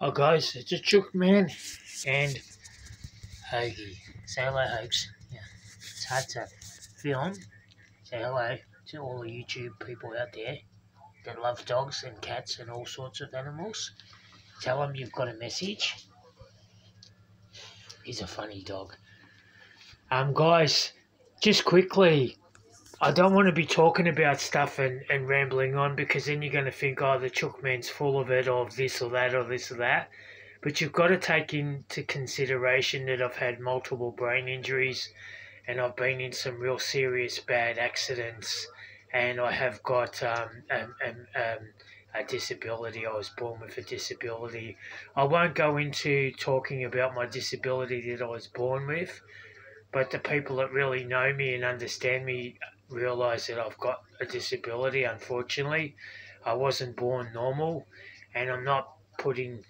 Oh guys, it's a Chook man and Hoagie. Say hello, Hoax. Yeah, it's hard to film. Say hello to all the YouTube people out there that love dogs and cats and all sorts of animals. Tell them you've got a message. He's a funny dog. Guys, just quickly, I don't want to be talking about stuff and rambling on because then you're going to think, oh, the Chook man's full of it, or this or that or this or that. But you've got to take into consideration that I've had multiple brain injuries and I've been in some real serious bad accidents and I have got a disability. I was born with a disability. I won't go into talking about my disability that I was born with, but the people that really know me and understand me realise that I've got a disability, unfortunately. I wasn't born normal, and I'm not putting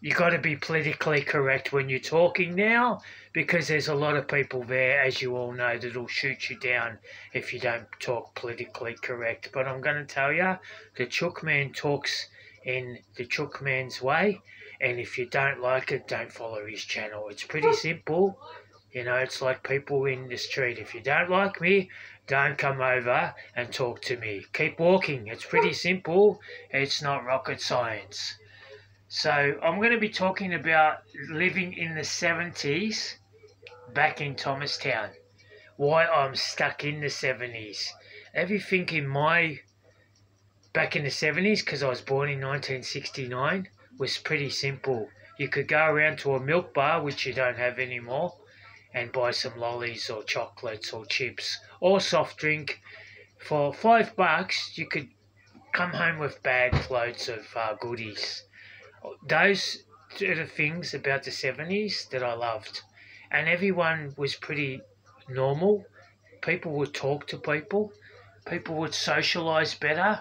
you got to be politically correct when you're talking now because there's a lot of people there, as you all know, that'll shoot you down if you don't talk politically correct. But I'm going to tell you, the Chook man talks in the Chook man's way, and if you don't like it, don't follow his channel. It's pretty simple. You know, it's like people in the street. If you don't like me, don't come over and talk to me. Keep walking. It's pretty simple. It's not rocket science. So I'm going to be talking about living in the 70s back in Thomastown. Why I'm stuck in the 70s. Everything in my back in the 70s, because I was born in 1969, was pretty simple. You could go around to a milk bar, which you don't have anymore, and buy some lollies or chocolates or chips or soft drink. For $5, you could come home with bags loads of goodies. Those are the things about the 70s that I loved. And everyone was pretty normal. People would talk to people. People would socialise better.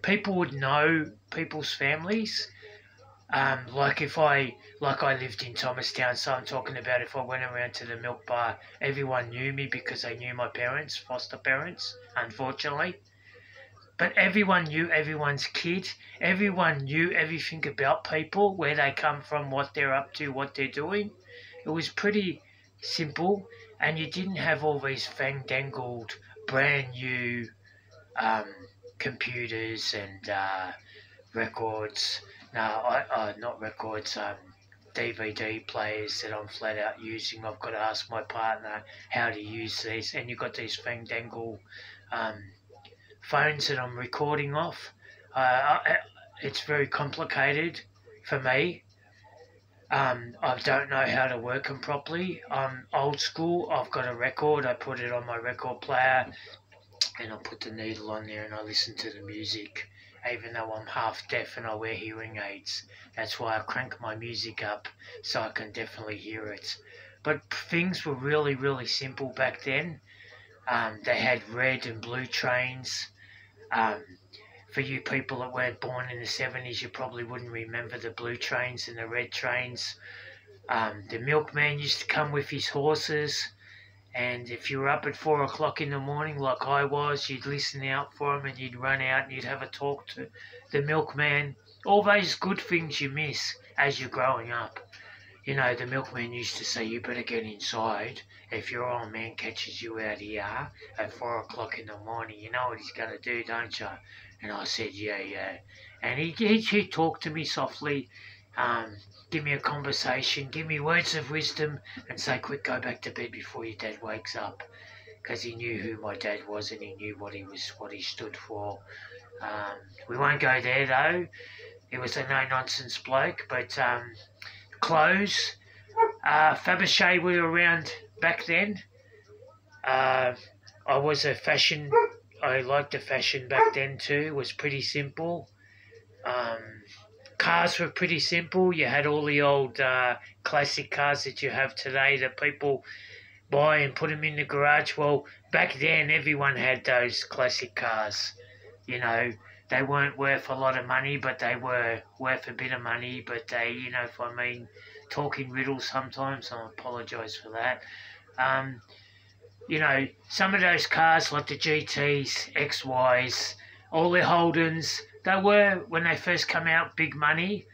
People would know people's families. Like I lived in Thomastown, so I'm talking about if I went around to the milk bar, everyone knew me because they knew my parents, foster parents, unfortunately. But everyone knew everyone's kid. Everyone knew everything about people, where they come from, what they're up to, what they're doing. It was pretty simple, and you didn't have all these fandangled, brand new computers and records. No, not records. DVD players that I'm flat out using. I've got to ask my partner how to use these, and you've got these fandangle phones that I'm recording off. It's very complicated for me. I don't know how to work them properly. I'm old school. I've got a record. I put it on my record player and I put the needle on there and I listen to the music. Even though I'm half deaf and I wear hearing aids. That's why I crank my music up so I can definitely hear it. But things were really, really simple back then. They had red and blue trains. For you people that weren't born in the 70s, you probably wouldn't remember the blue trains and the red trains. The milkman used to come with his horses, and if you were up at 4 o'clock in the morning like I was, you'd listen out for him and you'd run out and you'd have a talk to the milkman. All those good things you miss as you're growing up. You know, the milkman used to say, you better get inside. If your old man catches you out here at 4 o'clock in the morning, you know what he's going to do, don't you? And I said, yeah. And he'd talk to me softly, give me a conversation, give me words of wisdom, and say, quick, go back to bed before your dad wakes up. Because he knew who my dad was and he knew what he stood for. We won't go there, though. He was a no-nonsense bloke, but clothes. Fabergé were around back then. I liked the fashion back then too. It was pretty simple. Cars were pretty simple. You had all the old classic cars that you have today that people buy and put them in the garage. Well, back then everyone had those classic cars. You know, they weren't worth a lot of money, but they were worth a bit of money. But they, you know, if I mean talking riddles sometimes, I apologise for that. You know, some of those cars like the GTs, XYs, all the Holdens, they were, when they first come out, big money.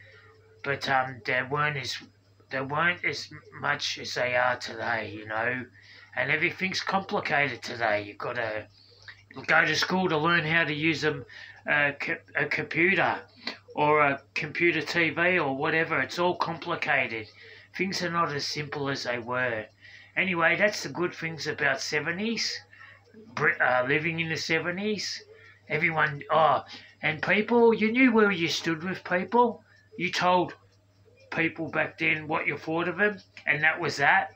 but they weren't as much as they are today, you know. And everything's complicated today. You've got to go to school to learn how to use a computer or a computer TV or whatever. It's all complicated. Things are not as simple as they were. Anyway, that's the good things about 70s, living in the 70s. Everyone, and people, you knew where you stood with people. You told people back then what you thought of them, and that was that.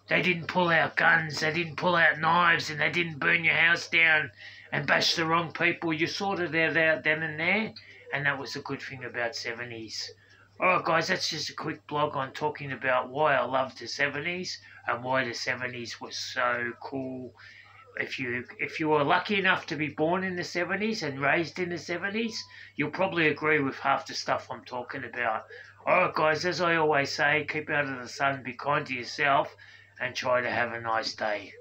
They didn't pull out guns, they didn't pull out knives, and they didn't burn your house down and bash the wrong people. You sorted it out then and there, and that was a good thing about 70s. Alright guys, that's just a quick blog on talking about why I loved the 70s and why the 70s was so cool. If you were lucky enough to be born in the 70s and raised in the 70s, you'll probably agree with half the stuff I'm talking about. Alright guys, as I always say, keep out of the sun, be kind to yourself, and try to have a nice day.